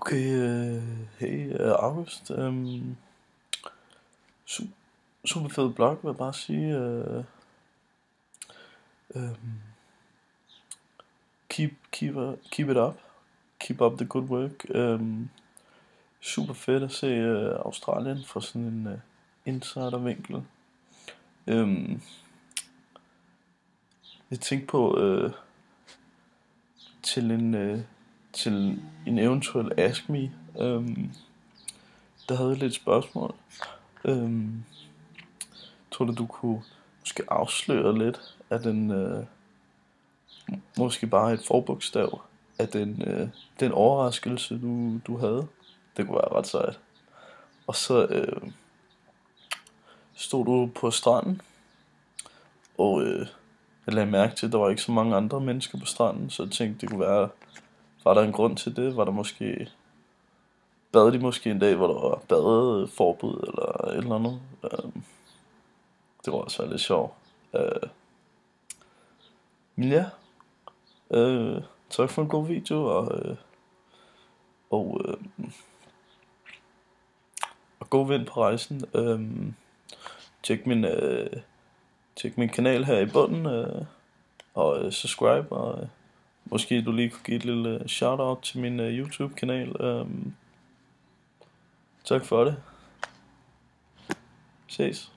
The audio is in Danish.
Okay, hey August. Su super fed blog, vil jeg bare sige. Øhm, keep it up. Keep up the good work. Super fedt at se Australien fra sådan en insidervinkel. Øhm, jeg tænkte på til en eventuel Ask Me. Der havde jeg lidt spørgsmål. Øhm, tror du kunne måske afsløre lidt af den måske bare et forbogstav af den overraskelse, du havde. Det kunne være ret sejt. Og så stod du på stranden, og jeg lagde mærke til, at der var ikke så mange andre mennesker på stranden, så jeg tænkte, det kunne være, var der en grund til det? Var der måske, bad de måske en dag, hvor der var badeforbud eller et eller andet? Det var også lidt sjovt. Men ja, tak for en god video, og god vind på rejsen. Tjek min kanal her i bunden, og subscribe, og måske du lige kunne give et lille shout-out til min YouTube-kanal. Tak for det. Ses.